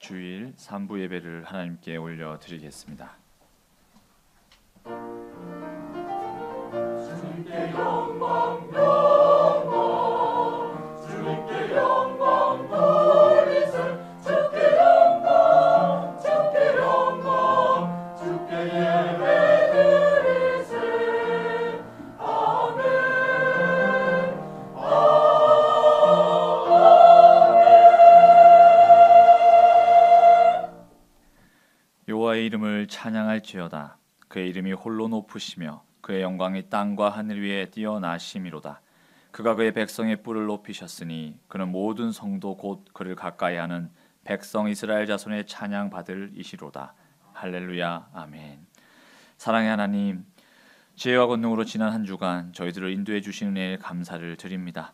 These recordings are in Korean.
주일 3부 예배를 하나님께 올려드리겠습니다. 주님께 영광 영광 주님께 영광 돌리세 주께 영광 주께 영광 주께 예배 드리세 아멘 여호와의 이름을 찬양할지어다. 그의 이름이 홀로 높으시며 그의 영광이 땅과 하늘 위에 뛰어나심이로다. 그가 그의 백성의 뿔을 높이셨으니 그는 모든 성도 곧 그를 가까이하는 백성 이스라엘 자손의 찬양 받을 이시로다. 할렐루야 아멘. 사랑의 하나님, 지혜와 권능으로 지난 한 주간 저희들을 인도해 주신 은혜에 감사를 드립니다.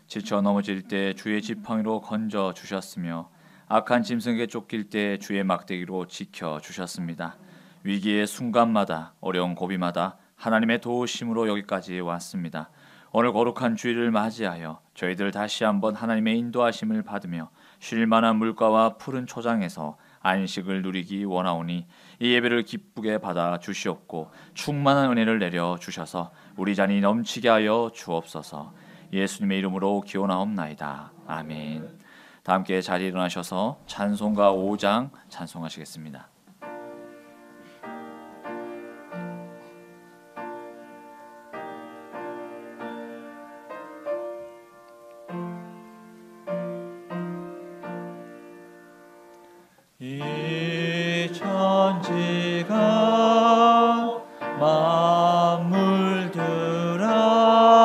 지쳐 넘어질 때 주의 지팡이로 건져 주셨으며 악한 짐승에게 쫓길 때 주의 막대기로 지켜 주셨습니다. 위기의 순간마다 어려운 고비마다 하나님의 도우심으로 여기까지 왔습니다. 오늘 거룩한 주일을 맞이하여 저희들 다시 한번 하나님의 인도하심을 받으며 쉴 만한 물가와 푸른 초장에서 안식을 누리기 원하오니 이 예배를 기쁘게 받아 주시옵고 충만한 은혜를 내려 주셔서 우리 잔이 넘치게 하여 주옵소서. 예수님의 이름으로 기원하옵나이다. 아멘. 다 함께 자리에 일어나셔서 찬송가 5장 찬송하시겠습니다. 이 천지가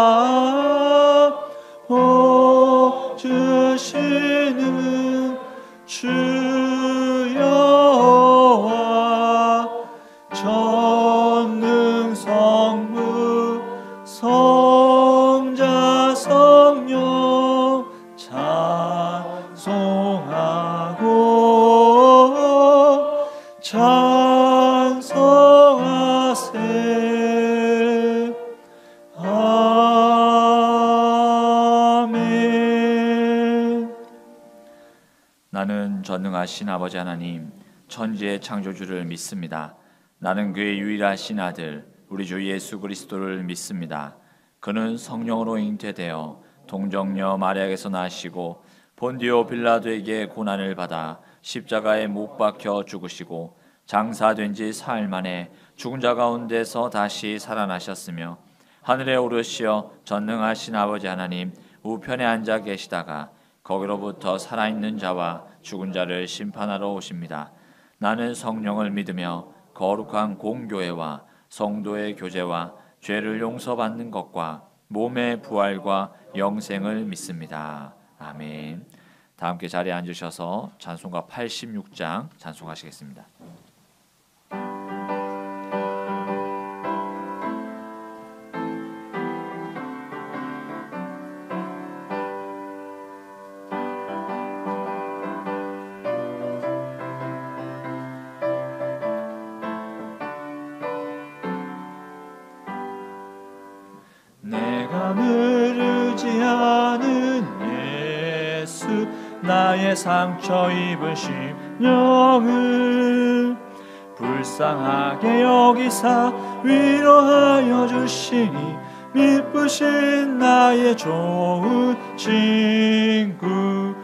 만물들아 복 주시는 주 여호와 전능성부 성자 성령 찬송하고 찬송하세. 아멘. 나는 전능하신 아버지 하나님, 천지의 창조주를 믿습니다. 나는 그의 유일하신 아들 우리 주 예수 그리스도를 믿습니다. 그는 성령으로 잉태되어 동정녀 마리아에게서 나시고 본디오 빌라도에게 고난을 받아 십자가에 못 박혀 죽으시고 장사된 지 사흘 만에 죽은 자 가운데서 다시 살아나셨으며 하늘에 오르시어 전능하신 아버지 하나님 우편에 앉아 계시다가 거기로부터 살아있는 자와 죽은 자를 심판하러 오십니다. 나는 성령을 믿으며 거룩한 공교회와 성도의 교제와 죄를 용서받는 것과 몸의 부활과 영생을 믿습니다. 아멘. 다 함께 자리에 앉으셔서 찬송가 86장 찬송하시겠습니다. 내가 늘 의지하는 예수 나의 상처 입은 심령을 불쌍하게 여기사 위로하여 주시니 미쁘신 나의 좋은 친구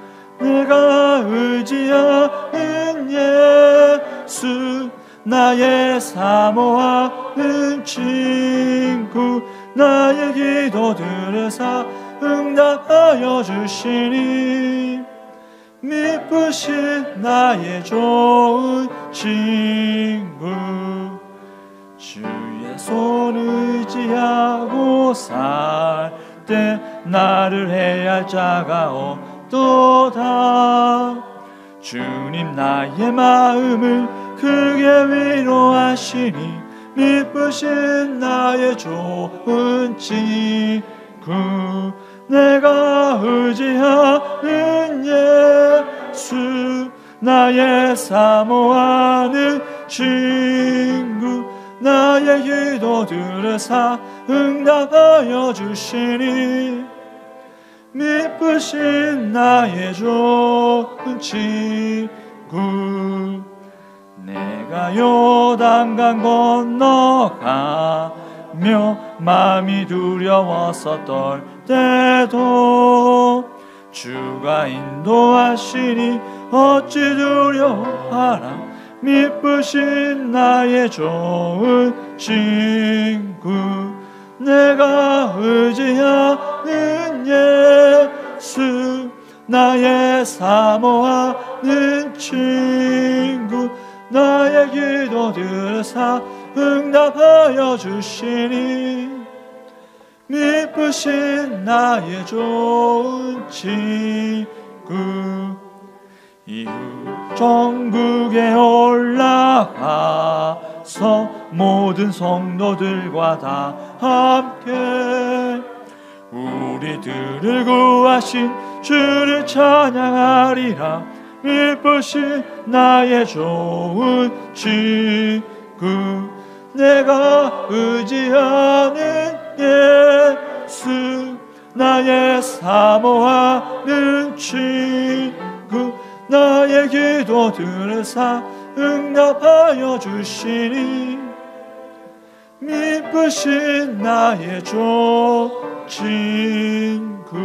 내가 의지하는 예수 나의 사모하는 친구 나의 기도 들으사 응답하여 주시니 미쁘신 나의 좋은 친구 주의 손 의지하고 살 때 나를 해할 자가 없도다. 주님 나의 마음을 크게 위로하시니 미쁘신 나의 좋은 친구 내가 의지하는 예수 나의 사모하는 친구 나의 기도 들으사 응답하여 주시니 미쁘신 나의 좋은 친구 내가 요단강 건너가며 마음이 두려워서 떨 때도 주가 인도하시니 어찌 두려워하라. 미쁘신 나의 좋은 친구, 내가 의지하는 예수, 나의 사모하는 친구, 나의 기도 들으사 응답하여 주시니 미쁘신 나의 좋은 친구. 이후 전국에 올라가서 모든 성도들과 다 함께 우리들을 구하신 주를 찬양하리라. 미쁘신 나의 좋은 친구, 내가 의지하는 예수, 나의 사모하는 친구, 나의 기도 들으사 응답하여 주시니 미쁘신 나의 좋은 친구.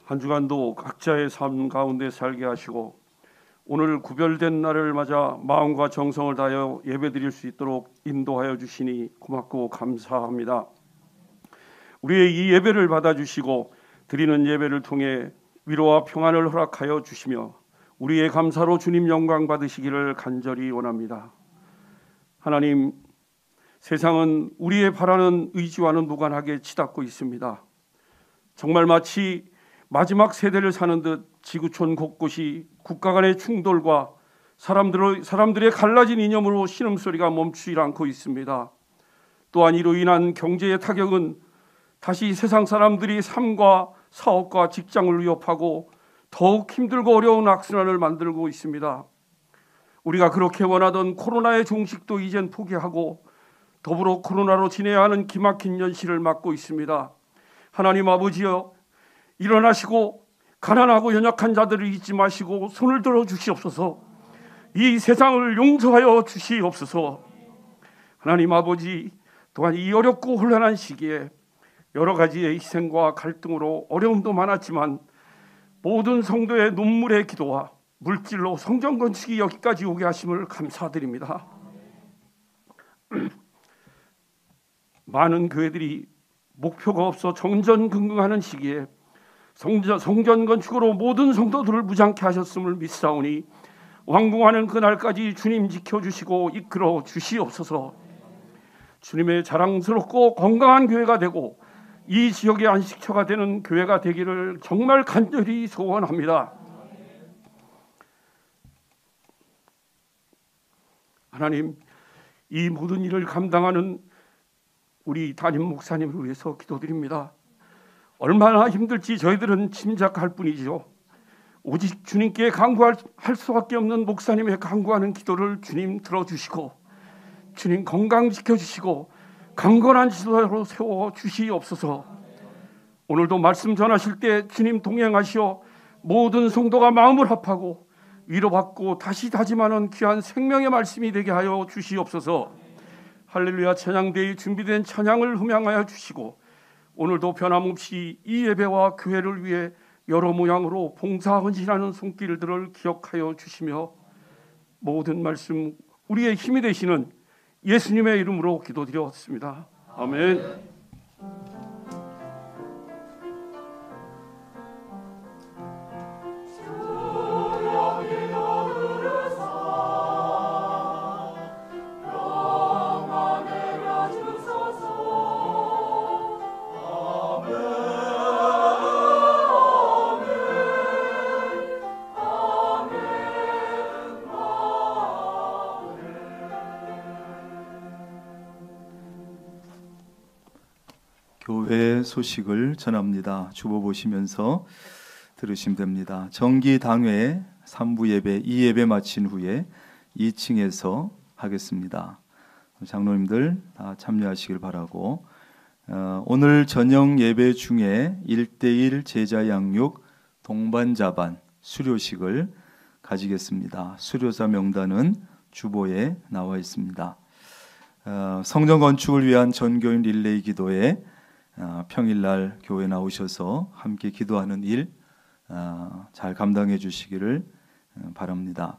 한 주간도 각자의 삶 가운데 살게 하시고 오늘 구별된 날을 맞아 마음과 정성을 다하여 예배드릴 수 있도록 인도하여 주시니 고맙고 감사합니다. 우리의 이 예배를 받아주시고 드리는 예배를 통해 위로와 평안을 허락하여 주시며 우리의 감사로 주님 영광 받으시기를 간절히 원합니다. 하나님, 세상은 우리의 바라는 의지와는 무관하게 치닫고 있습니다. 정말 마치 마지막 세대를 사는 듯 지구촌 곳곳이 국가 간의 충돌과 사람들의 갈라진 이념으로 신음소리가 멈추지 않고 있습니다. 또한 이로 인한 경제의 타격은 다시 세상 사람들이 삶과 사업과 직장을 위협하고 더욱 힘들고 어려운 악순환을 만들고 있습니다. 우리가 그렇게 원하던 코로나의 종식도 이젠 포기하고 더불어 코로나로 지내야 하는 기막힌 현실을 맞고 있습니다. 하나님 아버지여, 일어나시고 가난하고 연약한 자들을 잊지 마시고 손을 들어 주시옵소서. 이 세상을 용서하여 주시옵소서. 하나님 아버지, 또한 이 어렵고 혼란한 시기에 여러 가지의 희생과 갈등으로 어려움도 많았지만 모든 성도의 눈물의 기도와 물질로 성전 건축이 여기까지 오게 하심을 감사드립니다. 많은 교회들이 목표가 없어 정전긍긍하는 시기에 성전 건축으로 모든 성도들을 무장케 하셨음을 믿사오니 왕궁하는 그날까지 주님 지켜주시고 이끌어 주시옵소서. 주님의 자랑스럽고 건강한 교회가 되고 이 지역의 안식처가 되는 교회가 되기를 정말 간절히 소원합니다. 하나님, 이 모든 일을 감당하는 우리 담임 목사님을 위해서 기도드립니다. 얼마나 힘들지 저희들은 짐작할 뿐이죠. 오직 주님께 간구할 수밖에 없는 목사님의 간구하는 기도를 주님 들어주시고 주님 건강 지켜주시고 강건한 지도자로 세워주시옵소서. 오늘도 말씀 전하실 때 주님 동행하시어 모든 성도가 마음을 합하고 위로받고 다시 다짐하는 귀한 생명의 말씀이 되게 하여 주시옵소서. 할렐루야 찬양대에 준비된 찬양을 흠양하여 주시고 오늘도 변함없이 이 예배와 교회를 위해 여러 모양으로 봉사 헌신하는 손길들을 기억하여 주시며 모든 말씀 우리의 힘이 되시는 예수님의 이름으로 기도드렸습니다. 아멘. 교회 소식을 전합니다. 주보 보시면서 들으시면 됩니다. 정기 당회 3부 예배, 이 예배 마친 후에 2층에서 하겠습니다. 장로님들 다 참여하시길 바라고, 오늘 저녁 예배 중에 1:1 제자 양육 동반자반 수료식을 가지겠습니다. 수료자 명단은 주보에 나와 있습니다. 성전 건축을 위한 전교인 릴레이 기도에 평일날 교회 나오셔서 함께 기도하는 일 잘 감당해 주시기를 바랍니다.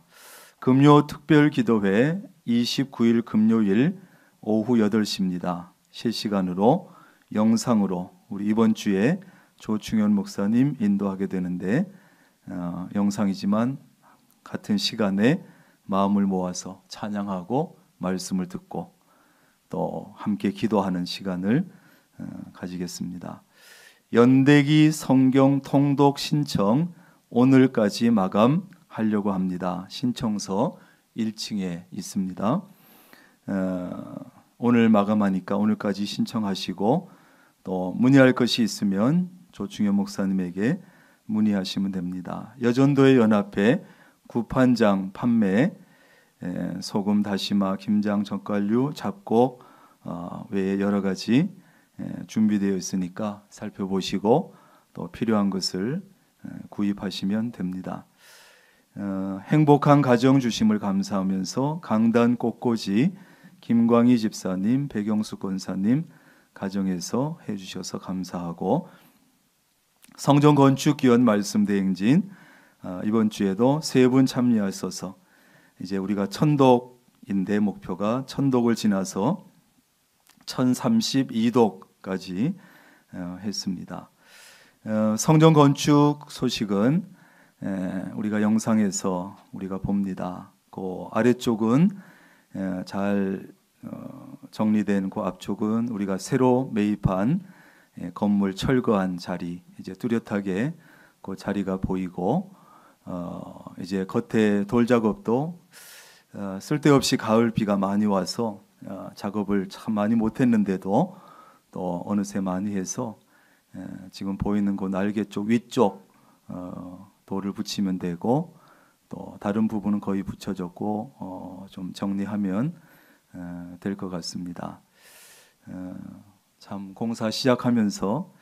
금요 특별 기도회 29일 금요일 오후 8시입니다. 실시간으로 영상으로 우리 이번 주에 조충현 목사님 인도하게 되는데, 영상이지만 같은 시간에 마음을 모아서 찬양하고 말씀을 듣고 또 함께 기도하는 시간을 가지겠습니다. 연대기 성경 통독 신청 오늘까지 마감하려고 합니다. 신청서 1층에 있습니다. 오늘 마감하니까 오늘까지 신청하시고, 또 문의할 것이 있으면 조충현 목사님에게 문의하시면 됩니다. 여전도의 연합회 구판장 판매, 소금, 다시마, 김장, 젓갈류, 잡곡 외에 여러 가지 준비되어 있으니까 살펴보시고 또 필요한 것을 구입하시면 됩니다. 행복한 가정 주심을 감사하면서 강단 꽃꽂이 김광희 집사님, 백영수 권사님 가정에서 해주셔서 감사하고, 성전 건축 기원 말씀 대행진 이번 주에도 3분 참여하셔서 이제 우리가 천독인데 목표가 천독을 지나서 1032독까지 했습니다. 성전 건축 소식은 우리가 영상에서 우리가 봅니다. 그 아래쪽은 잘 정리된 그 앞쪽은 우리가 새로 매입한 건물 철거한 자리, 이제 뚜렷하게 그 자리가 보이고, 이제 겉에 돌 작업도 쓸데없이 가을 비가 많이 와서 작업을 참 많이 못했는데도 또 어느새 많이 해서 지금 보이는 그 날개 쪽 위쪽 돌을 붙이면 되고, 또 다른 부분은 거의 붙여졌고 좀 정리하면 될 것 같습니다. 참 공사 시작하면서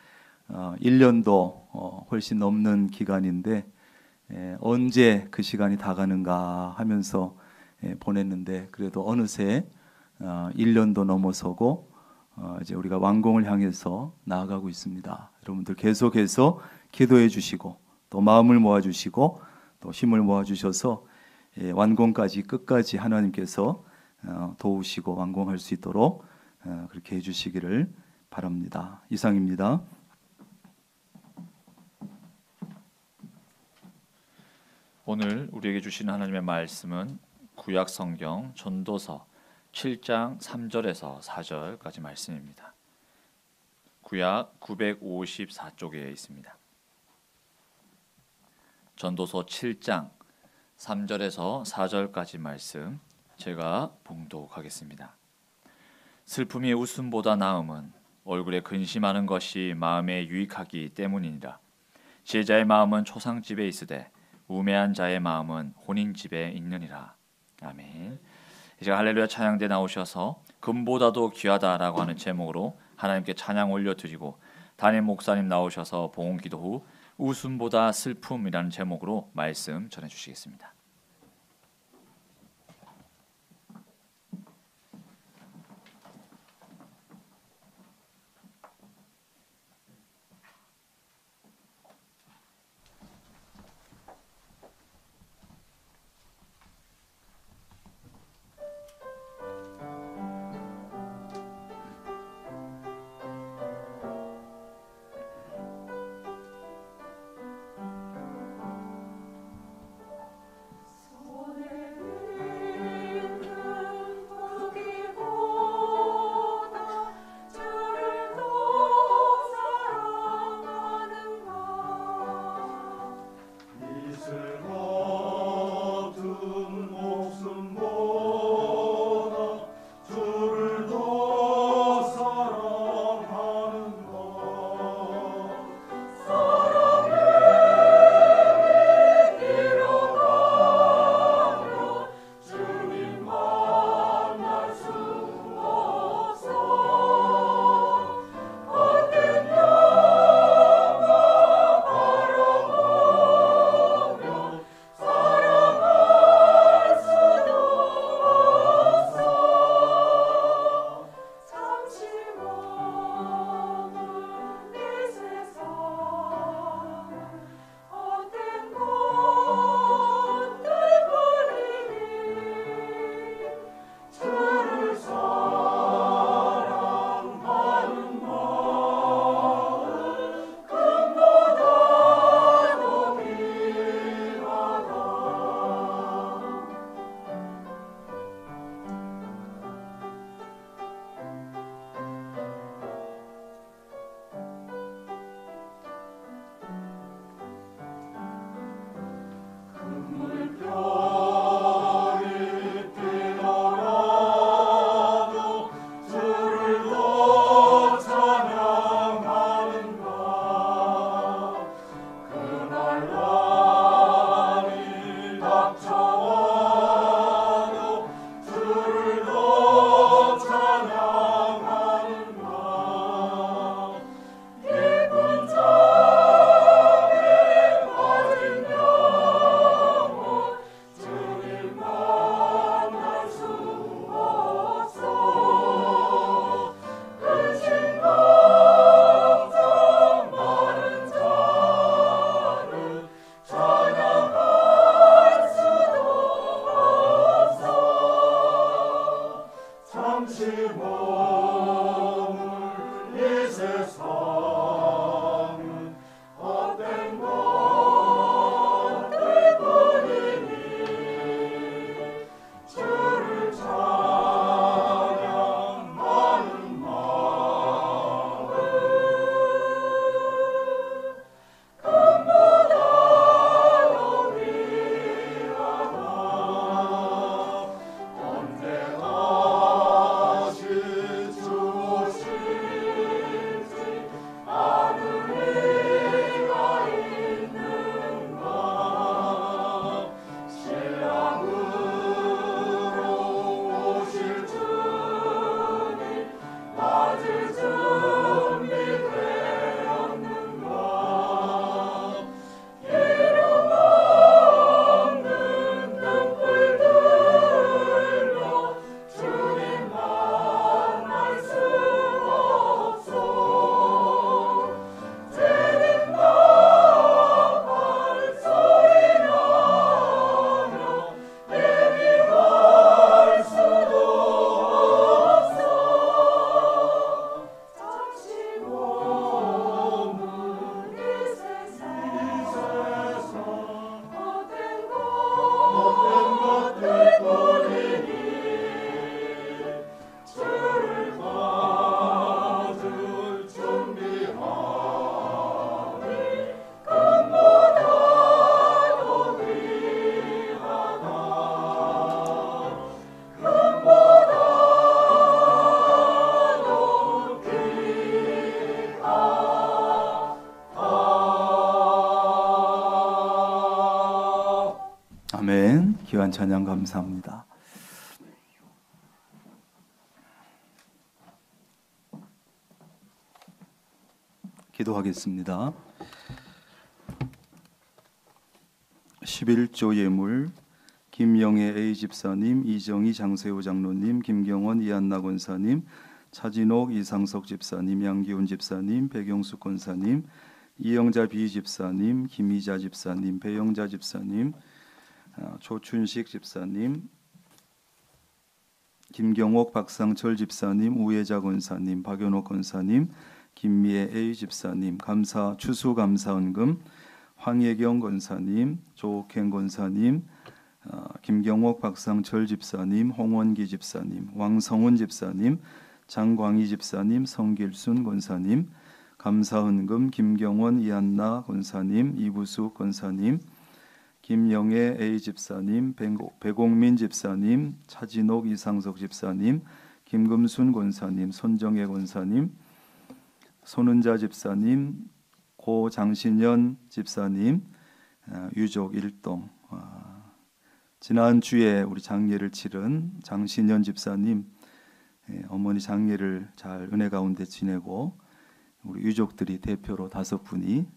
1년도 훨씬 넘는 기간인데 언제 그 시간이 다 가는가 하면서 보냈는데, 그래도 어느새 1년도 넘어서고 이제 우리가 완공을 향해서 나아가고 있습니다. 여러분들 계속해서 기도해 주시고 또 마음을 모아 주시고 또 힘을 모아 주셔서 완공까지 끝까지 하나님께서 도우시고 완공할 수 있도록 그렇게 해주시기를 바랍니다. 이상입니다. 오늘 우리에게 주신 하나님의 말씀은 구약 성경 전도서 7장 3절에서 4절까지 말씀입니다. 구약 954쪽에 있습니다. 전도서 7장 3절에서 4절까지 말씀 제가 봉독하겠습니다. 슬픔이 웃음보다 나음은 얼굴에 근심하는 것이 마음에 유익하기 때문이니라. 제자의 마음은 초상집에 있으되 우매한 자의 마음은 혼인집에 있느니라. 아멘. 이제 할렐루야 찬양대 나오셔서 금보다도 귀하다라고 하는 제목으로 하나님께 찬양 올려드리고, 담임 목사님 나오셔서 봉헌기도 후 웃음보다 슬픔이라는 제목으로 말씀 전해주시겠습니다. 아멘. 귀한 찬양 감사합니다. 기도하겠습니다. 11조 예물 김영애 A 집사님, 이정희 장세호 장로님, 김경원 이한나 권사님, 차진옥 이상석 집사님, 양기훈 집사님, 백영숙 권사님, 이영자 B 집사님, 김희자 집사님, 배영자 집사님, 조춘식 집사님, 김경옥 박상철 집사님, 우혜자 권사님, 박연옥 권사님, 김미애 A 집사님, 감사 추수감사헌금 황예경 권사님, 조옥행 권사님, 김경옥 박상철 집사님, 홍원기 집사님, 왕성훈 집사님, 장광희 집사님, 성길순 권사님, 감사헌금 김경원 이한나 권사님, 이부숙 권사님, 김영애 A 집사님, 배공민 집사님, 차진옥 이상석 집사님, 김금순 권사님, 손정혜 권사님, 손은자 집사님, 고장신연 집사님, 유족 일동, 지난주에 우리 장례를 치른 장신연 집사님, 어머니 장례를 잘 은혜 가운데 지내고 우리 유족들이 대표로 5분이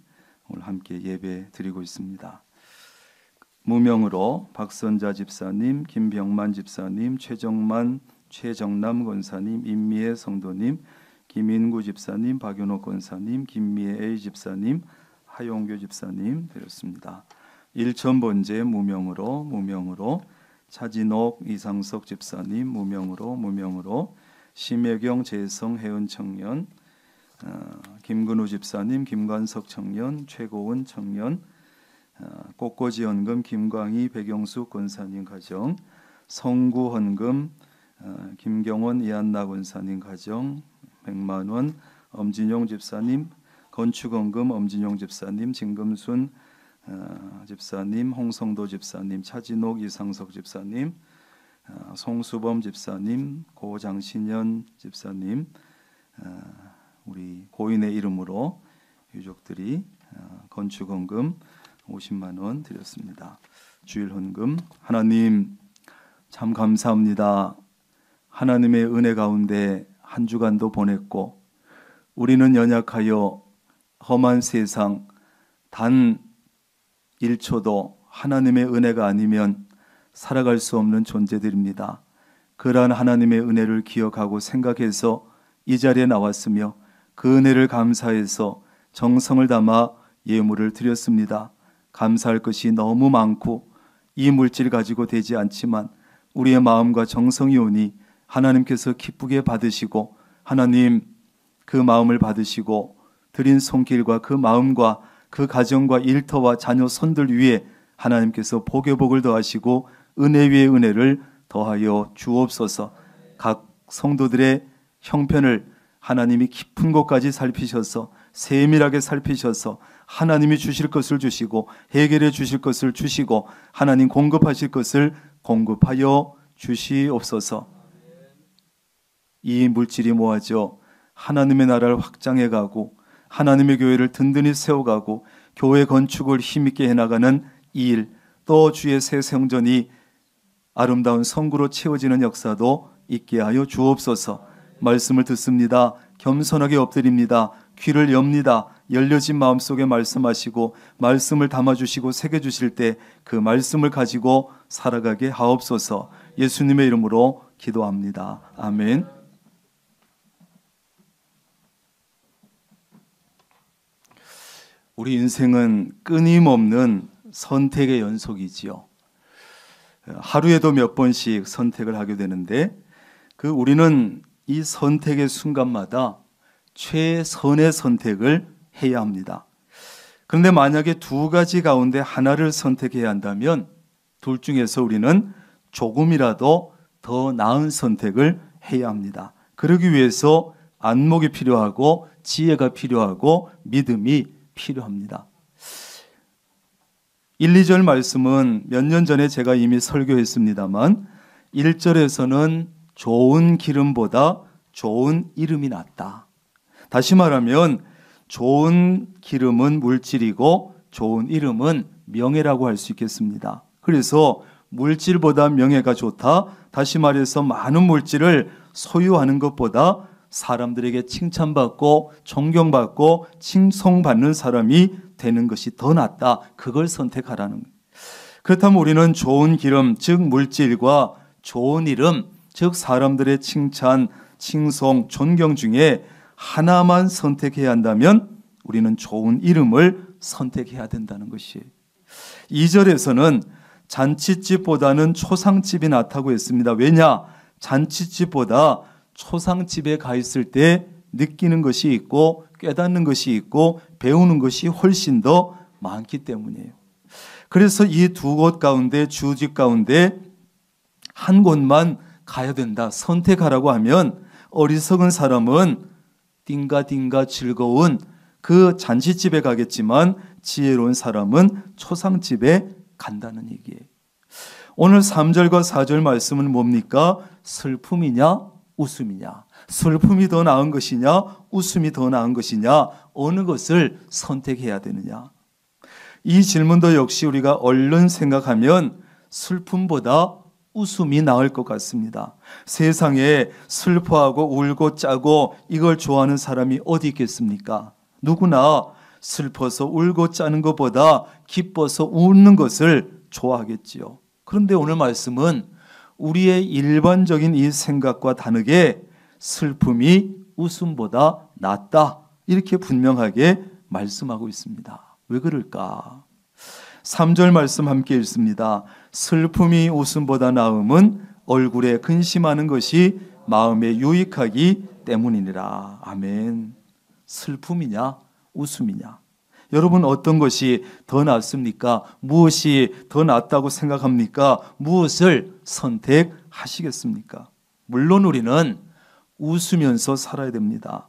오늘 함께 예배 드리고 있습니다. 무명으로 박선자 집사님, 김병만 집사님, 최정남 권사님, 임미애 성도님, 김인구 집사님, 박윤호 권사님, 김미애 A 집사님, 하용교 집사님 드렸습니다. 일천번제 무명으로 차진옥 이상석 집사님, 무명으로 심혜경 재성 혜은 청년, 김근우 집사님, 김관석 청년, 최고은 청년, 꽃꽂이 헌금 김광희 백영숙 권사님 가정, 성구 헌금 김경원 이한나 권사님 가정 100만 원, 엄진용 집사님 건축 헌금 엄진용 집사님, 진금순 집사님, 홍성도 집사님, 차진옥 이상석 집사님, 송수범 집사님, 고장신연 집사님, 우리 고인의 이름으로 유족들이 건축헌금 50만 원 드렸습니다. 주일헌금. 하나님 참 감사합니다. 하나님의 은혜 가운데 한 주간도 보냈고 우리는 연약하여 험한 세상 단 1초도 하나님의 은혜가 아니면 살아갈 수 없는 존재들입니다. 그러한 하나님의 은혜를 기억하고 생각해서 이 자리에 나왔으며 그 은혜를 감사해서 정성을 담아 예물을 드렸습니다. 감사할 것이 너무 많고 이 물질 가지고 되지 않지만 우리의 마음과 정성이 오니 하나님께서 기쁘게 받으시고 하나님 그 마음을 받으시고 드린 손길과 그 마음과 그 가정과 일터와 자녀 손들 위에 하나님께서 복의 복을 더하시고 은혜 위에 은혜를 더하여 주옵소서. 각 성도들의 형편을 하나님이 깊은 곳까지 살피셔서 세밀하게 살피셔서 하나님이 주실 것을 주시고 해결해 주실 것을 주시고 하나님 공급하실 것을 공급하여 주시옵소서. 이 물질이 모아져 하나님의 나라를 확장해 가고 하나님의 교회를 든든히 세워가고 교회 건축을 힘있게 해나가는 이 일, 또 주의 새 성전이 아름다운 성구로 채워지는 역사도 있게 하여 주옵소서. 말씀을 듣습니다. 겸손하게 엎드립니다. 귀를 엽니다. 열려진 마음속에 말씀하시고 말씀을 담아주시고 새겨주실 때 그 말씀을 가지고 살아가게 하옵소서. 예수님의 이름으로 기도합니다. 아멘. 우리 인생은 끊임없는 선택의 연속이지요. 하루에도 몇 번씩 선택을 하게 되는데 우리는 이 선택의 순간마다 최선의 선택을 해야 합니다. 그런데 만약에 두 가지 가운데 하나를 선택해야 한다면 둘 중에서 우리는 조금이라도 더 나은 선택을 해야 합니다. 그러기 위해서 안목이 필요하고 지혜가 필요하고 믿음이 필요합니다. 1, 2절 말씀은 몇 년 전에 제가 이미 설교했습니다만 1절에서는 좋은 기름보다 좋은 이름이 낫다. 다시 말하면 좋은 기름은 물질이고 좋은 이름은 명예라고 할 수 있겠습니다. 그래서 물질보다 명예가 좋다. 다시 말해서 많은 물질을 소유하는 것보다 사람들에게 칭찬받고 존경받고 칭송받는 사람이 되는 것이 더 낫다. 그걸 선택하라는 거예요. 그렇다면 우리는 좋은 기름, 즉 물질과 좋은 이름, 즉 사람들의 칭찬, 칭송, 존경 중에 하나만 선택해야 한다면 우리는 좋은 이름을 선택해야 된다는 것이에요. 2절에서는 잔치집보다는 초상집이 낫다고 했습니다. 왜냐? 잔치집보다 초상집에 가 있을 때 느끼는 것이 있고 깨닫는 것이 있고 배우는 것이 훨씬 더 많기 때문이에요. 그래서 이 두 곳 가운데 주집 가운데 한 곳만 가야 된다. 선택하라고 하면 어리석은 사람은 띵가띵가 즐거운 그 잔치집에 가겠지만 지혜로운 사람은 초상집에 간다는 얘기예요. 오늘 3절과 4절 말씀은 뭡니까? 슬픔이냐 웃음이냐? 슬픔이 더 나은 것이냐 웃음이 더 나은 것이냐? 어느 것을 선택해야 되느냐? 이 질문도 역시 우리가 얼른 생각하면 슬픔보다 웃음이 나을 것 같습니다. 세상에 슬퍼하고 울고 짜고 이걸 좋아하는 사람이 어디 있겠습니까? 누구나 슬퍼서 울고 짜는 것보다 기뻐서 웃는 것을 좋아하겠지요. 그런데 오늘 말씀은 우리의 일반적인 이 생각과 다르게 슬픔이 웃음보다 낫다. 이렇게 분명하게 말씀하고 있습니다. 왜 그럴까? 3절 말씀 함께 읽습니다. 슬픔이 웃음보다 나음은 얼굴에 근심하는 것이 마음에 유익하기 때문이니라. 아멘. 슬픔이냐 웃음이냐? 여러분 어떤 것이 더 낫습니까? 무엇이 더 낫다고 생각합니까? 무엇을 선택하시겠습니까? 물론 우리는 웃으면서 살아야 됩니다.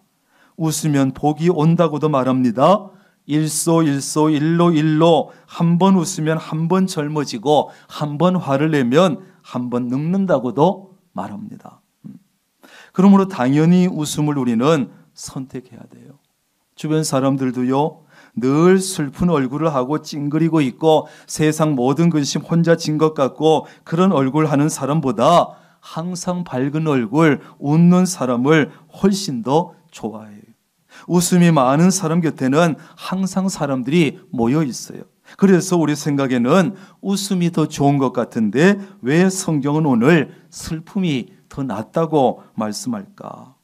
웃으면 복이 온다고도 말합니다. 일소 일로 한 번 웃으면 한 번 젊어지고 한 번 화를 내면 한 번 늙는다고도 말합니다. 그러므로 당연히 웃음을 우리는 선택해야 돼요. 주변 사람들도요, 늘 슬픈 얼굴을 하고 찡그리고 있고 세상 모든 근심 혼자 진 것 같고 그런 얼굴 하는 사람보다 항상 밝은 얼굴, 웃는 사람을 훨씬 더 좋아해요. 웃음이 많은 사람 곁에는 항상 사람들이 모여 있어요. 그래서 우리 생각에는 웃음이 더 좋은 것 같은데 왜 성경은 오늘 슬픔이 더 낫다고 말씀할까?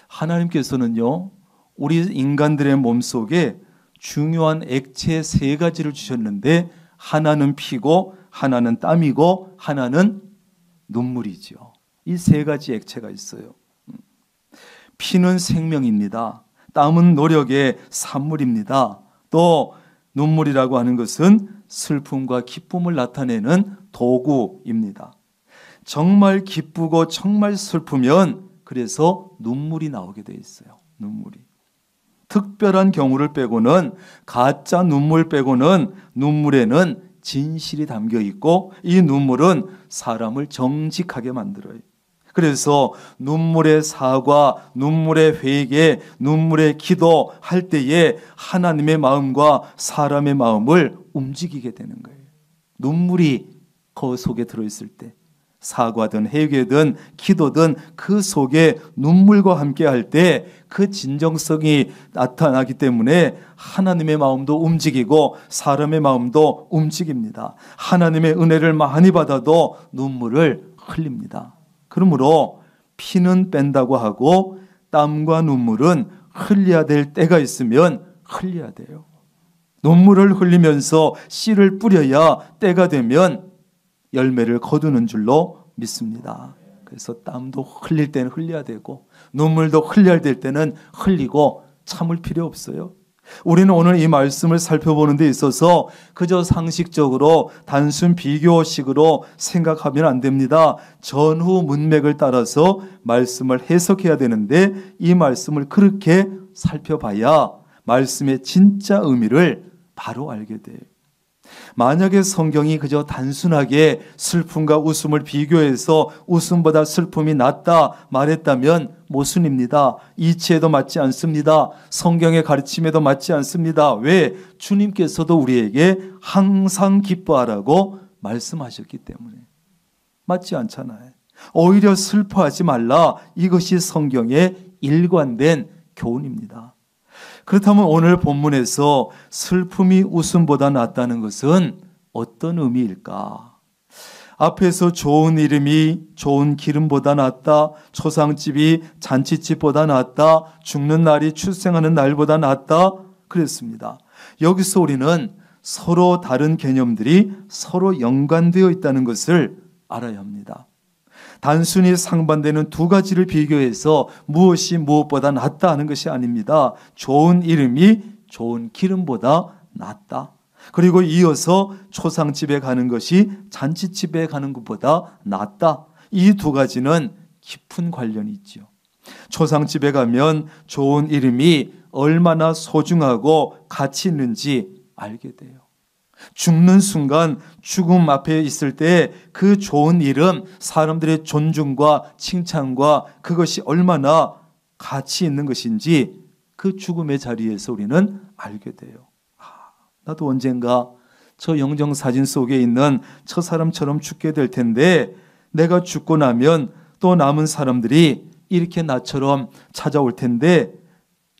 하나님께서는요, 우리 인간들의 몸속에 중요한 액체 3가지를 주셨는데 하나는 피고 하나는 땀이고 하나는 눈물이죠. 이 3가지 액체가 있어요. 피는 생명입니다. 땀은 노력의 산물입니다. 또 눈물이라고 하는 것은 슬픔과 기쁨을 나타내는 도구입니다. 정말 기쁘고 정말 슬프면 그래서 눈물이 나오게 돼 있어요. 눈물이. 특별한 경우를 빼고는, 가짜 눈물 빼고는 눈물에는 진실이 담겨 있고 이 눈물은 사람을 정직하게 만들어요. 그래서 눈물의 사과, 눈물의 회개, 눈물의 기도 할 때에 하나님의 마음과 사람의 마음을 움직이게 되는 거예요. 눈물이 그 속에 들어있을 때, 사과든 회개든 기도든 그 속에 눈물과 함께 할 때 그 진정성이 나타나기 때문에 하나님의 마음도 움직이고 사람의 마음도 움직입니다. 하나님의 은혜를 많이 받아도 눈물을 흘립니다. 그러므로 피는 뺀다고 하고 땀과 눈물은 흘려야 될 때가 있으면 흘려야 돼요. 눈물을 흘리면서 씨를 뿌려야 때가 되면 열매를 거두는 줄로 믿습니다. 그래서 땀도 흘릴 때는 흘려야 되고 눈물도 흘려야 될 때는 흘리고 참을 필요 없어요. 우리는 오늘 이 말씀을 살펴보는 데 있어서 그저 상식적으로 단순 비교식으로 생각하면 안 됩니다. 전후 문맥을 따라서 말씀을 해석해야 되는데 이 말씀을 그렇게 살펴봐야 말씀의 진짜 의미를 바로 알게 돼요. 만약에 성경이 그저 단순하게 슬픔과 웃음을 비교해서 웃음보다 슬픔이 낫다 말했다면 모순입니다. 이치에도 맞지 않습니다. 성경의 가르침에도 맞지 않습니다. 왜? 주님께서도 우리에게 항상 기뻐하라고 말씀하셨기 때문에. 맞지 않잖아요. 오히려 슬퍼하지 말라. 이것이 성경의 일관된 교훈입니다. 그렇다면 오늘 본문에서 슬픔이 웃음보다 낫다는 것은 어떤 의미일까? 앞에서 좋은 이름이 좋은 기름보다 낫다, 초상집이 잔치집보다 낫다, 죽는 날이 출생하는 날보다 낫다 그랬습니다. 여기서 우리는 서로 다른 개념들이 서로 연관되어 있다는 것을 알아야 합니다. 단순히 상반되는 2가지를 비교해서 무엇이 무엇보다 낫다 하는 것이 아닙니다. 좋은 이름이 좋은 기름보다 낫다. 그리고 이어서 초상집에 가는 것이 잔치집에 가는 것보다 낫다. 이 2가지는 깊은 관련이 있죠. 초상집에 가면 좋은 이름이 얼마나 소중하고 가치 있는지 알게 돼요. 죽는 순간 죽음 앞에 있을 때 그 좋은 이름, 사람들의 존중과 칭찬과 그것이 얼마나 가치 있는 것인지 그 죽음의 자리에서 우리는 알게 돼요. 나도 언젠가 저 영정사진 속에 있는 저 사람처럼 죽게 될 텐데 내가 죽고 나면 또 남은 사람들이 이렇게 나처럼 찾아올 텐데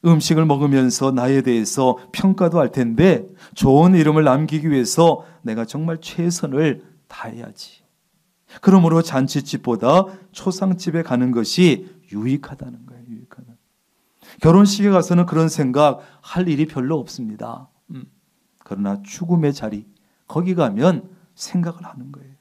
음식을 먹으면서 나에 대해서 평가도 할 텐데 좋은 이름을 남기기 위해서 내가 정말 최선을 다해야지. 그러므로 잔치집보다 초상집에 가는 것이 유익하다는 거예요. 유익하다. 결혼식에 가서는 그런 생각 할 일이 별로 없습니다. 그러나 죽음의 자리 거기 가면 생각을 하는 거예요.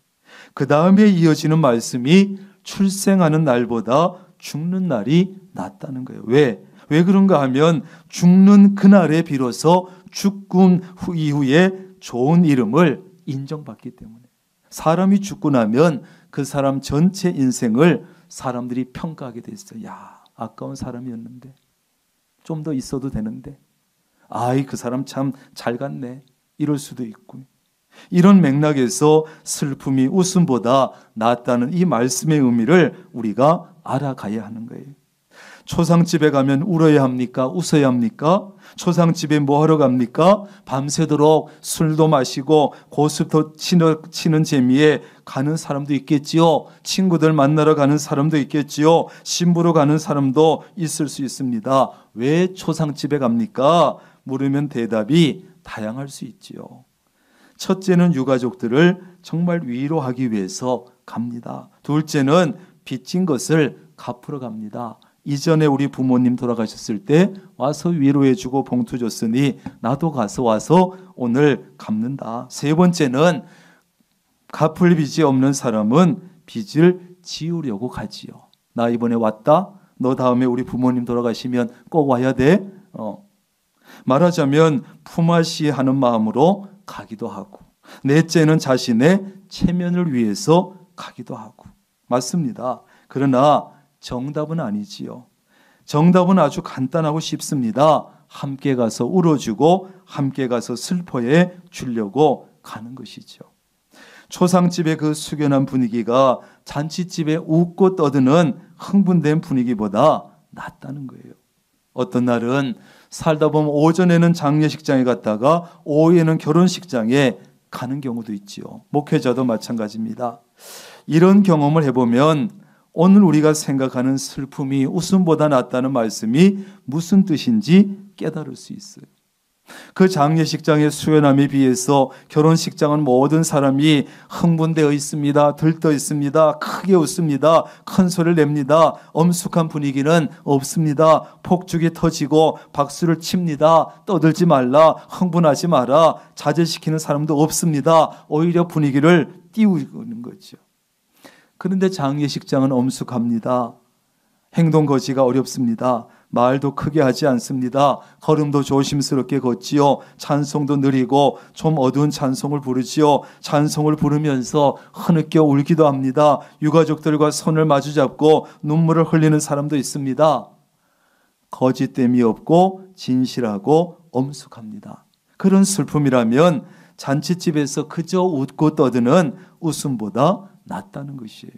그 다음에 이어지는 말씀이 출생하는 날보다 죽는 날이 낫다는 거예요. 왜? 왜 그런가 하면 죽는 그날에 비로소 죽음 이후에 좋은 이름을 인정받기 때문에. 사람이 죽고 나면 그 사람 전체 인생을 사람들이 평가하게 돼 있어요. 야, 아까운 사람이었는데 좀 더 있어도 되는데 아이 그 사람 참 잘 갔네 이럴 수도 있고. 이런 맥락에서 슬픔이 웃음보다 낫다는 이 말씀의 의미를 우리가 알아가야 하는 거예요. 초상집에 가면 울어야 합니까? 웃어야 합니까? 초상집에 뭐 하러 갑니까? 밤새도록 술도 마시고 고스톱 치는 재미에 가는 사람도 있겠지요. 친구들 만나러 가는 사람도 있겠지요. 신부로 가는 사람도 있을 수 있습니다. 왜 초상집에 갑니까? 물으면 대답이 다양할 수 있지요. 첫째는 유가족들을 정말 위로하기 위해서 갑니다. 둘째는 빚진 것을 갚으러 갑니다. 이전에 우리 부모님 돌아가셨을 때 와서 위로해주고 봉투 줬으니 나도 와서 오늘 갚는다. 세 번째는 갚을 빚이 없는 사람은 빚을 지우려고 가지요. 나 이번에 왔다. 너 다음에 우리 부모님 돌아가시면 꼭 와야 돼. 말하자면 품앗이하는 마음으로 가기도 하고, 넷째는 자신의 체면을 위해서 가기도 하고. 맞습니다. 그러나 정답은 아니지요. 정답은 아주 간단하고 쉽습니다. 함께 가서 울어주고 함께 가서 슬퍼해 주려고 가는 것이죠. 초상집의 그 숙연한 분위기가 잔치집에 웃고 떠드는 흥분된 분위기보다 낫다는 거예요. 어떤 날은 살다 보면 오전에는 장례식장에 갔다가 오후에는 결혼식장에 가는 경우도 있지요. 목회자도 마찬가지입니다. 이런 경험을 해보면 오늘 우리가 생각하는 슬픔이 웃음보다 낫다는 말씀이 무슨 뜻인지 깨달을 수 있어요. 그 장례식장의 수연함에 비해서 결혼식장은 모든 사람이 흥분되어 있습니다. 들떠 있습니다. 크게 웃습니다. 큰 소리를 냅니다. 엄숙한 분위기는 없습니다. 폭죽이 터지고 박수를 칩니다. 떠들지 말라, 흥분하지 마라, 자제시키는 사람도 없습니다. 오히려 분위기를 띄우는 거죠. 그런데 장례식장은 엄숙합니다. 행동 거지가 어렵습니다. 말도 크게 하지 않습니다. 걸음도 조심스럽게 걷지요. 찬송도 느리고 좀 어두운 찬송을 부르지요. 찬송을 부르면서 흐느껴 울기도 합니다. 유가족들과 손을 마주잡고 눈물을 흘리는 사람도 있습니다. 거짓됨이 없고 진실하고 엄숙합니다. 그런 슬픔이라면 잔치집에서 그저 웃고 떠드는 웃음보다 낫다는 것이에요.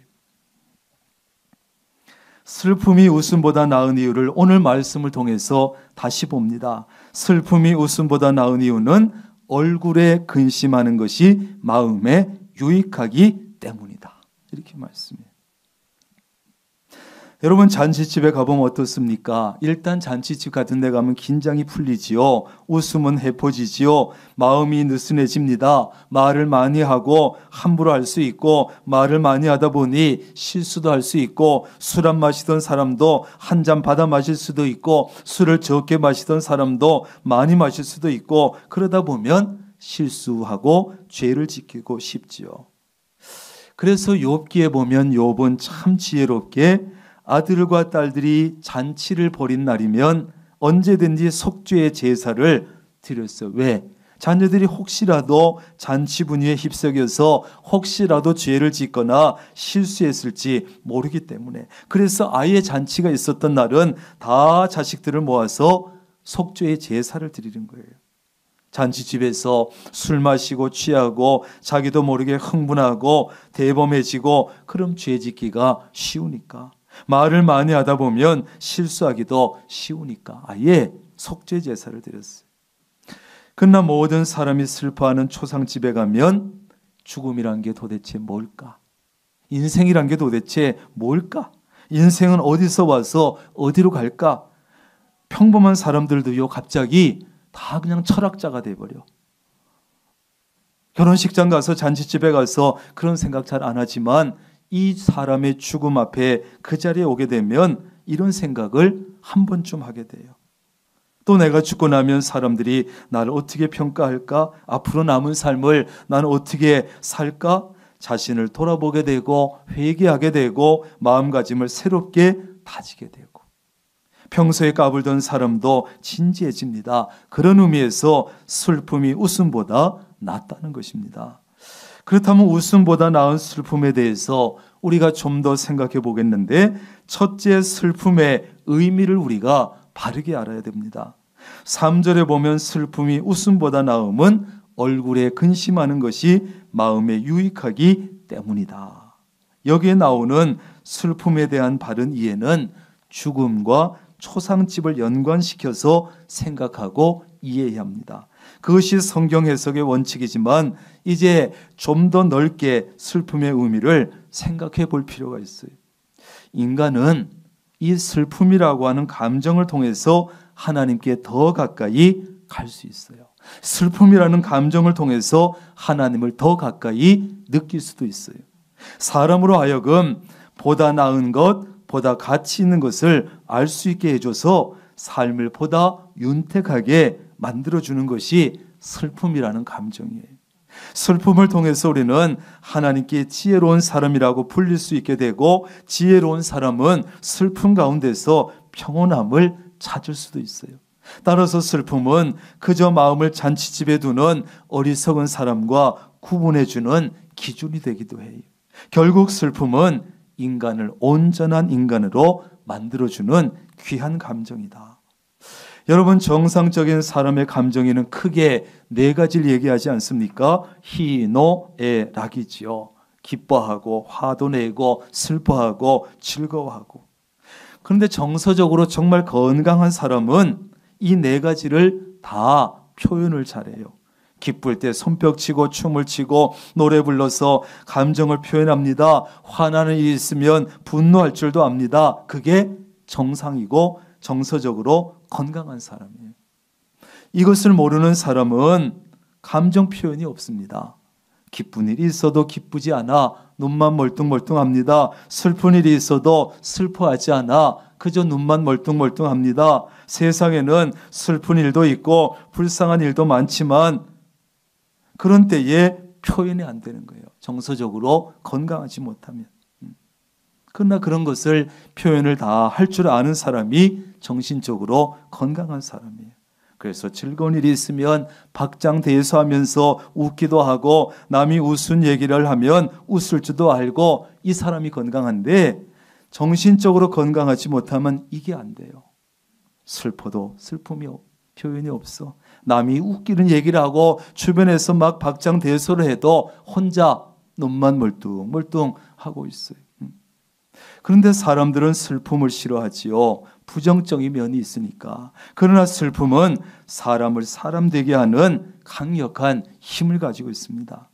슬픔이 웃음보다 나은 이유를 오늘 말씀을 통해서 다시 봅니다. 슬픔이 웃음보다 나은 이유는 얼굴에 근심하는 것이 마음에 유익하기 때문이다. 이렇게 말씀해요. 여러분, 잔치집에 가보면 어떻습니까? 일단 잔치집 같은 데 가면 긴장이 풀리지요. 웃음은 해퍼지지요. 마음이 느슨해집니다. 말을 많이 하고 함부로 할 수 있고, 말을 많이 하다 보니 실수도 할 수 있고, 술 안 마시던 사람도 한 잔 받아 마실 수도 있고, 술을 적게 마시던 사람도 많이 마실 수도 있고, 그러다 보면 실수하고 죄를 지키고 싶지요. 그래서 욥기에 보면 욥은 참 지혜롭게 아들과 딸들이 잔치를 벌인 날이면 언제든지 속죄의 제사를 드렸어요. 왜? 자녀들이 혹시라도 잔치 분위기에 휩싸여서 혹시라도 죄를 짓거나 실수했을지 모르기 때문에. 그래서 아예 잔치가 있었던 날은 다 자식들을 모아서 속죄의 제사를 드리는 거예요. 잔치집에서 술 마시고 취하고 자기도 모르게 흥분하고 대범해지고, 그럼 죄 짓기가 쉬우니까. 말을 많이 하다 보면 실수하기도 쉬우니까 아예 속죄 제사를 드렸어요. 그러나 모든 사람이 슬퍼하는 초상집에 가면 죽음이란 게 도대체 뭘까? 인생이란 게 도대체 뭘까? 인생은 어디서 와서 어디로 갈까? 평범한 사람들도요, 갑자기 다 그냥 철학자가 돼버려. 결혼식장 가서 잔치집에 가서 그런 생각 잘 안 하지만 이 사람의 죽음 앞에 그 자리에 오게 되면 이런 생각을 한 번쯤 하게 돼요. 또 내가 죽고 나면 사람들이 나를 어떻게 평가할까? 앞으로 남은 삶을 나는 어떻게 살까? 자신을 돌아보게 되고 회개하게 되고 마음가짐을 새롭게 다지게 되고, 평소에 까불던 사람도 진지해집니다. 그런 의미에서 슬픔이 웃음보다 낫다는 것입니다. 그렇다면 웃음보다 나은 슬픔에 대해서 우리가 좀 더 생각해 보겠는데, 첫째, 슬픔의 의미를 우리가 바르게 알아야 됩니다. 3절에 보면 슬픔이 웃음보다 나음은 얼굴에 근심하는 것이 마음에 유익하기 때문이다. 여기에 나오는 슬픔에 대한 바른 이해는 죽음과 초상집을 연관시켜서 생각하고 이해해야 합니다. 그것이 성경 해석의 원칙이지만 이제 좀 더 넓게 슬픔의 의미를 생각해 볼 필요가 있어요. 인간은 이 슬픔이라고 하는 감정을 통해서 하나님께 더 가까이 갈 수 있어요. 슬픔이라는 감정을 통해서 하나님을 더 가까이 느낄 수도 있어요. 사람으로 하여금 보다 나은 것, 보다 가치 있는 것을 알 수 있게 해줘서 삶을 보다 윤택하게 만들어주는 것이 슬픔이라는 감정이에요. 슬픔을 통해서 우리는 하나님께 지혜로운 사람이라고 불릴 수 있게 되고, 지혜로운 사람은 슬픔 가운데서 평온함을 찾을 수도 있어요. 따라서 슬픔은 그저 마음을 잔치집에 두는 어리석은 사람과 구분해주는 기준이 되기도 해요. 결국 슬픔은 인간을 온전한 인간으로 만들어주는 귀한 감정이다. 여러분, 정상적인 사람의 감정에는 크게 네 가지를 얘기하지 않습니까? 희, 노, 애, 락이지요. 기뻐하고 화도 내고 슬퍼하고 즐거워하고. 그런데 정서적으로 정말 건강한 사람은 이 네 가지를 다 표현을 잘해요. 기쁠 때 손뼉치고 춤을 추고 노래 불러서 감정을 표현합니다. 화나는 일이 있으면 분노할 줄도 압니다. 그게 정상이고 정서적으로 건강한 사람이에요. 이것을 모르는 사람은 감정 표현이 없습니다. 기쁜 일이 있어도 기쁘지 않아 눈만 멀뚱멀뚱합니다. 슬픈 일이 있어도 슬퍼하지 않아 그저 눈만 멀뚱멀뚱합니다. 세상에는 슬픈 일도 있고 불쌍한 일도 많지만 그런 때에 표현이 안 되는 거예요. 정서적으로 건강하지 못하면. 그러나 그런 것을 표현을 다 할 줄 아는 사람이 정신적으로 건강한 사람이에요. 그래서 즐거운 일이 있으면 박장대소하면서 웃기도 하고 남이 웃은 얘기를 하면 웃을 줄도 알고 이 사람이 건강한데, 정신적으로 건강하지 못하면 이게 안 돼요. 슬퍼도 슬픔이 표현이 없어. 남이 웃기는 얘기를 하고 주변에서 막 박장대소를 해도 혼자 눈만 멀뚱멀뚱 하고 있어요. 그런데 사람들은 슬픔을 싫어하지요. 부정적인 면이 있으니까. 그러나 슬픔은 사람을 사람 되게 하는 강력한 힘을 가지고 있습니다.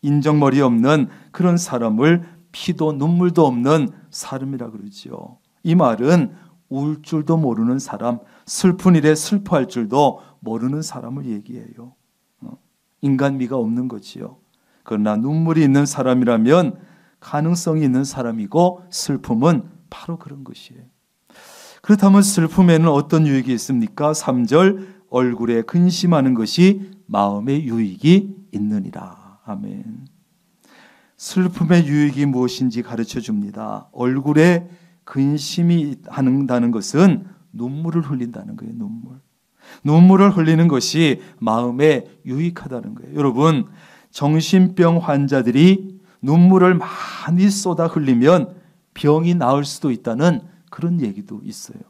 인정머리 없는 그런 사람을 피도 눈물도 없는 사람이라 그러지요. 이 말은 울 줄도 모르는 사람, 슬픈 일에 슬퍼할 줄도 모르는 사람을 얘기해요. 인간미가 없는 거지요. 그러나 눈물이 있는 사람이라면 가능성이 있는 사람이고, 슬픔은 바로 그런 것이에요. 그렇다면 슬픔에는 어떤 유익이 있습니까? 3절, 얼굴에 근심하는 것이 마음의 유익이 있느니라. 아멘. 슬픔의 유익이 무엇인지 가르쳐 줍니다. 얼굴에 근심이 한다는 것은 눈물을 흘린다는 거예요. 눈물을 흘리는 것이 마음에 유익하다는 거예요. 여러분, 정신병 환자들이 눈물을 많이 쏟아 흘리면 병이 나을 수도 있다는 그런 얘기도 있어요.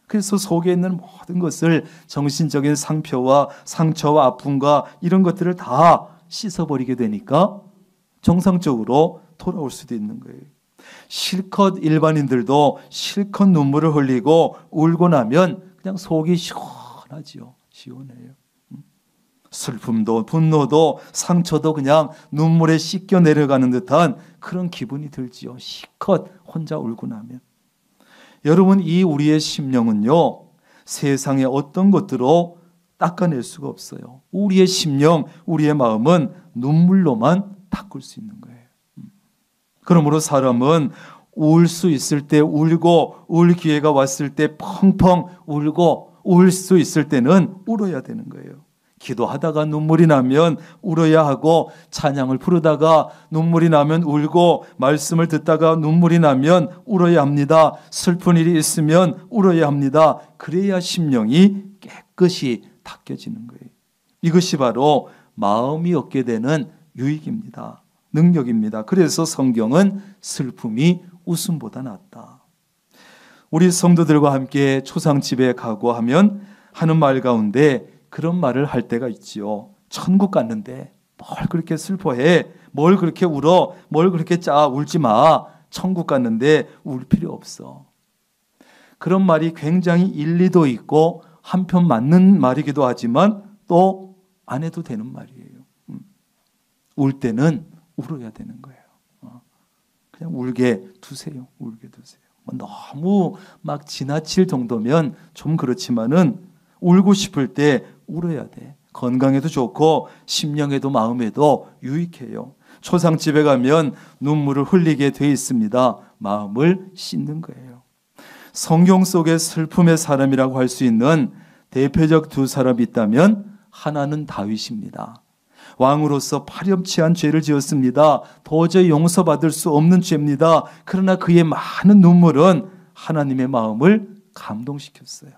그래서 속에 있는 모든 것을, 정신적인 상처와 아픔과 이런 것들을 다 씻어버리게 되니까 정상적으로 돌아올 수도 있는 거예요. 실컷 일반인들도 실컷 눈물을 흘리고 울고 나면 그냥 속이 시원하지요. 시원해요. 슬픔도 분노도 상처도 그냥 눈물에 씻겨 내려가는 듯한 그런 기분이 들지요. 실컷 혼자 울고 나면. 여러분, 이 우리의 심령은요, 세상의 어떤 것들로 닦아낼 수가 없어요. 우리의 심령, 우리의 마음은 눈물로만 닦을 수 있는 거예요. 그러므로 사람은 울 수 있을 때 울고, 울 기회가 왔을 때 펑펑 울고, 울 수 있을 때는 울어야 되는 거예요. 기도하다가 눈물이 나면 울어야 하고, 찬양을 부르다가 눈물이 나면 울고, 말씀을 듣다가 눈물이 나면 울어야 합니다. 슬픈 일이 있으면 울어야 합니다. 그래야 심령이 깨끗이 닦여지는 거예요. 이것이 바로 마음이 얻게 되는 유익입니다. 능력입니다. 그래서 성경은 슬픔이 웃음보다 낫다. 우리 성도들과 함께 초상집에 가고 하면 하는 말 가운데 그런 말을 할 때가 있지요. 천국 갔는데 뭘 그렇게 슬퍼해? 뭘 그렇게 울어? 뭘 그렇게 울지 마. 천국 갔는데 울 필요 없어. 그런 말이 굉장히 일리도 있고 한편 맞는 말이기도 하지만 또 안 해도 되는 말이에요. 울 때는 울어야 되는 거예요. 그냥 울게 두세요. 울게 두세요. 너무 막 지나칠 정도면 좀 그렇지만은 울고 싶을 때 울어야 돼. 건강에도 좋고 심령에도 마음에도 유익해요. 초상집에 가면 눈물을 흘리게 돼 있습니다. 마음을 씻는 거예요. 성경 속에 슬픔의 사람이라고 할 수 있는 대표적 두 사람이 있다면 하나는 다윗입니다. 왕으로서 파렴치한 죄를 지었습니다. 도저히 용서받을 수 없는 죄입니다. 그러나 그의 많은 눈물은 하나님의 마음을 감동시켰어요.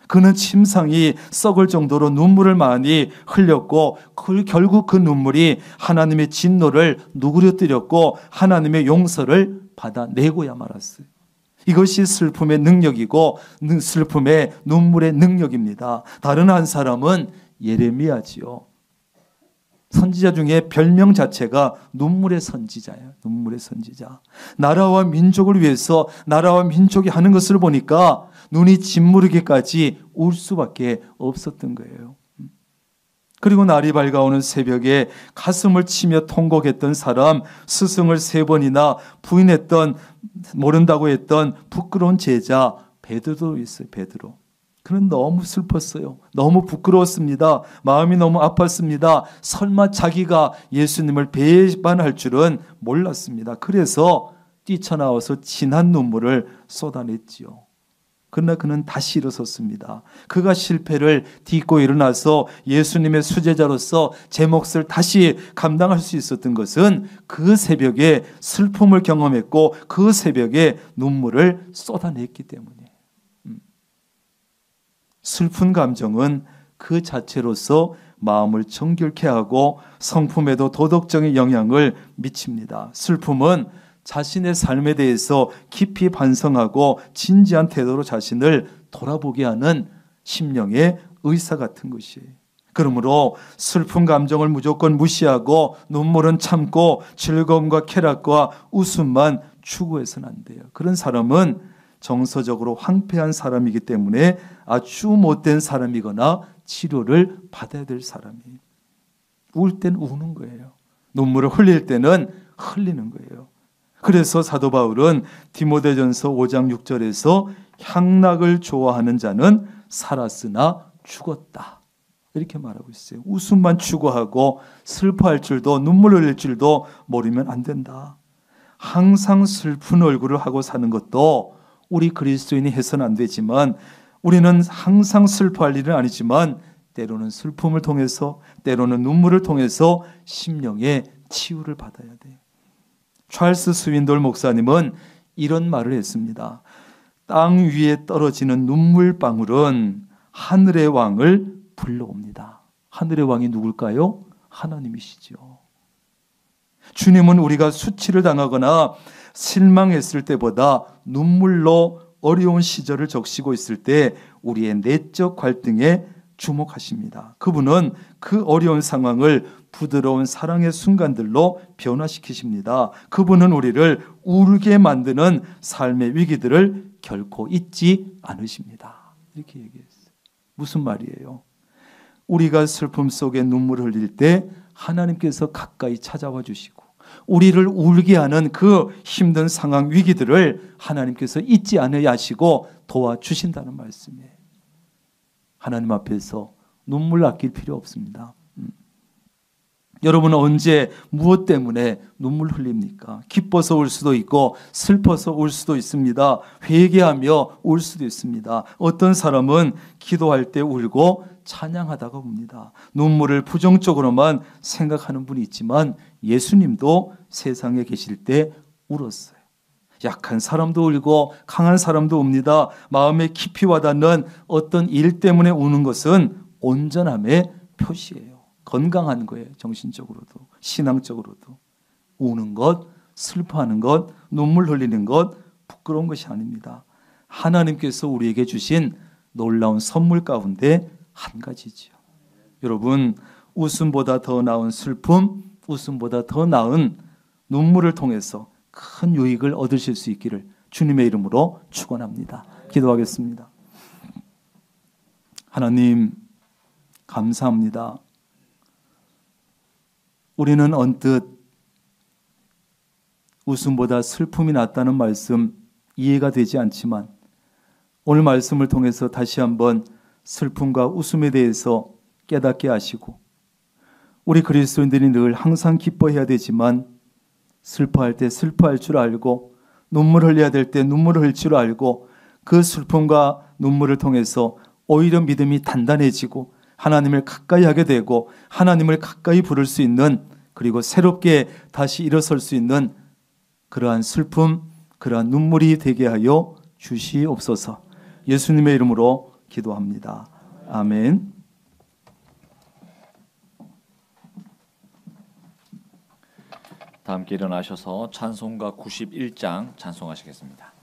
그는 침상이 썩을 정도로 눈물을 많이 흘렸고 결국 그 눈물이 하나님의 진노를 누그러뜨렸고 하나님의 용서를 받아내고야 말았어요. 이것이 슬픔의 능력이고 슬픔의 눈물의 능력입니다. 다른 한 사람은 예레미야지요. 선지자 중에 별명 자체가 눈물의 선지자예요. 눈물의 선지자. 나라와 민족을 위해서 나라와 민족이 하는 것을 보니까 눈이 짓무르기까지 울 수밖에 없었던 거예요. 그리고 날이 밝아오는 새벽에 가슴을 치며 통곡했던 사람, 스승을 3번이나 부인했던, 모른다고 했던 부끄러운 제자 베드로 있어요. 베드로. 그는 너무 슬펐어요. 너무 부끄러웠습니다. 마음이 너무 아팠습니다. 설마 자기가 예수님을 배반할 줄은 몰랐습니다. 그래서 뛰쳐나와서 진한 눈물을 쏟아냈지요. 그러나 그는 다시 일어섰습니다. 그가 실패를 딛고 일어나서 예수님의 수제자로서 제 몫을 다시 감당할 수 있었던 것은 그 새벽에 슬픔을 경험했고 그 새벽에 눈물을 쏟아냈기 때문에. 슬픈 감정은 그 자체로서 마음을 정결케 하고 성품에도 도덕적인 영향을 미칩니다. 슬픔은 자신의 삶에 대해서 깊이 반성하고 진지한 태도로 자신을 돌아보게 하는 심령의 의사 같은 것이에요. 그러므로 슬픈 감정을 무조건 무시하고 눈물은 참고 즐거움과 쾌락과 웃음만 추구해서는 안 돼요. 그런 사람은 정서적으로 황폐한 사람이기 때문에 아주 못된 사람이거나 치료를 받아야 될 사람이에요. 울 때는 우는 거예요. 눈물을 흘릴 때는 흘리는 거예요. 그래서 사도 바울은 디모데전서 5장 6절에서 향락을 좋아하는 자는 살았으나 죽었다. 이렇게 말하고 있어요. 웃음만 추구하고 슬퍼할 줄도 눈물 흘릴 줄도 모르면 안 된다. 항상 슬픈 얼굴을 하고 사는 것도 우리 그리스도인이 해서는 안 되지만 우리는 항상 슬퍼할 일은 아니지만 때로는 슬픔을 통해서 때로는 눈물을 통해서 심령의 치유를 받아야 돼요. 찰스 스윈돌 목사님은 이런 말을 했습니다. 땅 위에 떨어지는 눈물방울은 하늘의 왕을 불러옵니다. 하늘의 왕이 누굴까요? 하나님이시죠. 주님은 우리가 수치를 당하거나 실망했을 때보다 눈물로 어려운 시절을 적시고 있을 때 우리의 내적 갈등에 주목하십니다. 그분은 그 어려운 상황을 부드러운 사랑의 순간들로 변화시키십니다. 그분은 우리를 울게 만드는 삶의 위기들을 결코 잊지 않으십니다. 이렇게 얘기했어요. 무슨 말이에요? 우리가 슬픔 속에 눈물을 흘릴 때 하나님께서 가까이 찾아와 주시고 우리를 울게 하는 그 힘든 상황 위기들을 하나님께서 잊지 않으려 하시고 도와주신다는 말씀이에요. 하나님 앞에서 눈물 아낄 필요 없습니다. 여러분은 언제 무엇 때문에 눈물 흘립니까? 기뻐서 울 수도 있고 슬퍼서 울 수도 있습니다. 회개하며 울 수도 있습니다. 어떤 사람은 기도할 때 울고 찬양하다가 웁니다. 눈물을 부정적으로만 생각하는 분이 있지만 예수님도 세상에 계실 때 울었어요. 약한 사람도 울고 강한 사람도 웁니다. 마음에 깊이 와닿는 어떤 일 때문에 우는 것은 온전함의 표시예요. 건강한 거예요. 정신적으로도 신앙적으로도. 우는 것, 슬퍼하는 것, 눈물 흘리는 것 부끄러운 것이 아닙니다. 하나님께서 우리에게 주신 놀라운 선물 가운데 한 가지지요. 여러분, 웃음보다 더 나은 슬픔, 웃음보다 더 나은 눈물을 통해서 큰 유익을 얻으실 수 있기를 주님의 이름으로 축원합니다. 기도하겠습니다. 하나님 감사합니다. 우리는 언뜻 웃음보다 슬픔이 낫다는 말씀 이해가 되지 않지만 오늘 말씀을 통해서 다시 한번 슬픔과 웃음에 대해서 깨닫게 하시고 우리 그리스도인들이 늘 항상 기뻐해야 되지만 슬퍼할 때 슬퍼할 줄 알고 눈물 흘려야 될 때 눈물을 흘릴 줄 알고 그 슬픔과 눈물을 통해서 오히려 믿음이 단단해지고 하나님을 가까이 하게 되고 하나님을 가까이 부를 수 있는 그리고 새롭게 다시 일어설 수 있는 그러한 슬픔, 그러한 눈물이 되게 하여 주시옵소서. 예수님의 이름으로 기도합니다. 아멘. 다 함께 일어나셔서 찬송가 91장 찬송하시겠습니다.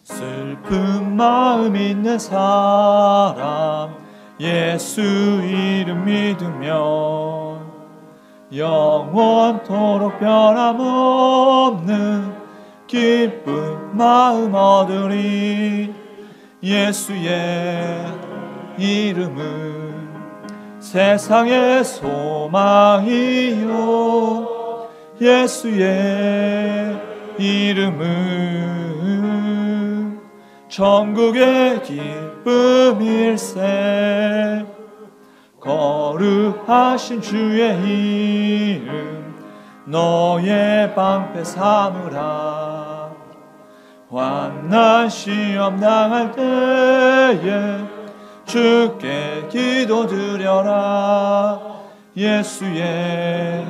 슬픈 마음 있는 사람 예수 이름 믿으면 영원토록 변함없는 기쁜 마음 얻으리. 예수의 이름은 세상의 소망이요 예수의 이름은 천국의 기쁨일세. 거룩하신 주의 이름 너의 방패 삼으라. 환난 시험 당할 때에 주께 기도드려라. 예수의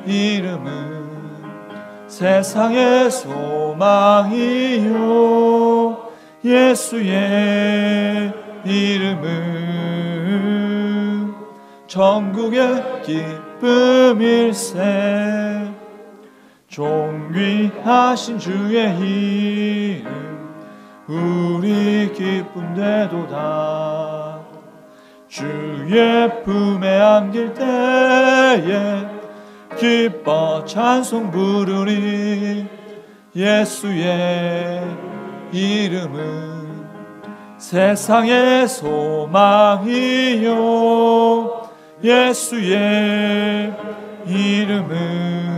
이름은 세상의 소망이요 예수의 이름은 천국의 기쁨일세. 존귀하신 주의 이름 우리 기쁨 되도다. 주의 품에 안길 때에 기뻐 찬송 부르리. 예수의 이름은 세상의 소망이요 예수의 이름은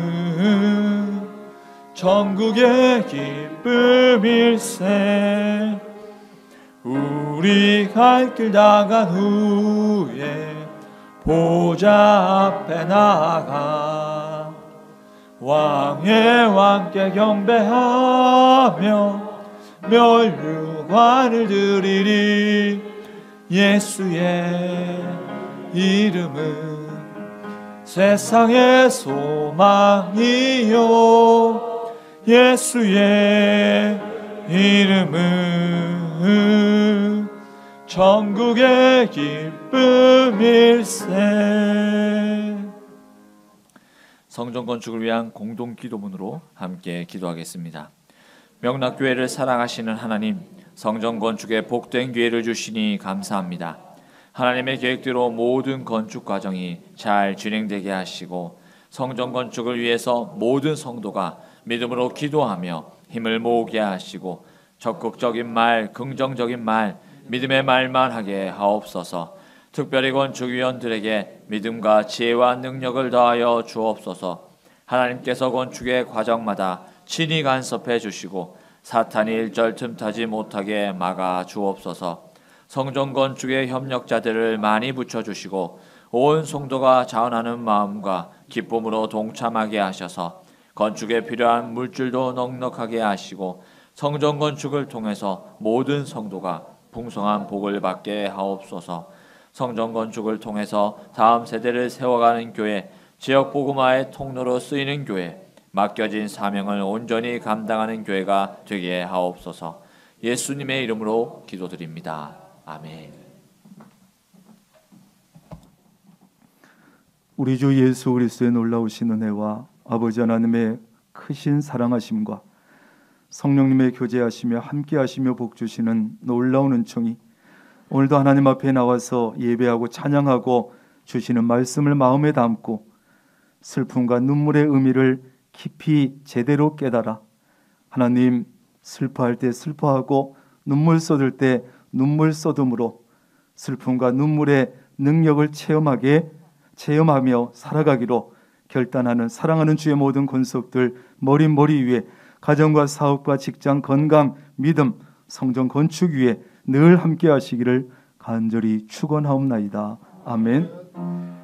천국의 기쁨일세. 우리 갈 길 다 간 후에 보좌 앞에 나아가 왕의 왕께 경배하며 멸류관을 드리리. 예수의 이름은 세상의 소망이요 예수의 이름은 천국의 기쁨일세. 성전 건축을 위한 공동 기도문으로 함께 기도하겠습니다. 명락교회를 사랑하시는 하나님, 성전 건축에 복된 기회를 주시니 감사합니다. 하나님의 계획대로 모든 건축 과정이 잘 진행되게 하시고 성전 건축을 위해서 모든 성도가 믿음으로 기도하며 힘을 모으게 하시고 적극적인 말, 긍정적인 말, 믿음의 말만 하게 하옵소서. 특별히 건축위원들에게 믿음과 지혜와 능력을 더하여 주옵소서. 하나님께서 건축의 과정마다 친히 간섭해 주시고 사탄이 일절 틈타지 못하게 막아 주옵소서. 성전 건축의 협력자들을 많이 붙여주시고 온 성도가 자원하는 마음과 기쁨으로 동참하게 하셔서 건축에 필요한 물질도 넉넉하게 하시고 성전 건축을 통해서 모든 성도가 풍성한 복을 받게 하옵소서. 성전 건축을 통해서 다음 세대를 세워가는 교회, 지역 복음화의 통로로 쓰이는 교회, 맡겨진 사명을 온전히 감당하는 교회가 되게 하옵소서. 예수님의 이름으로 기도드립니다. 아멘. 우리 주 예수 그리스도의 놀라우신 은혜와 아버지 하나님의 크신 사랑하심과 성령님의 교제하시며 함께하시며 복주시는 놀라운 은총이 오늘도 하나님 앞에 나와서 예배하고 찬양하고 주시는 말씀을 마음에 담고 슬픔과 눈물의 의미를 깊이 제대로 깨달아 하나님 슬퍼할 때 슬퍼하고 눈물 쏟을 때 눈물 쏟음으로 슬픔과 눈물의 능력을 체험하며 살아가기로 결단하는 사랑하는 주의 모든 권속들 머리 위에 가정과 사업과 직장, 건강, 믿음, 성전 건축 위에 늘 함께 하시기를 간절히 축원하옵나이다. 아멘.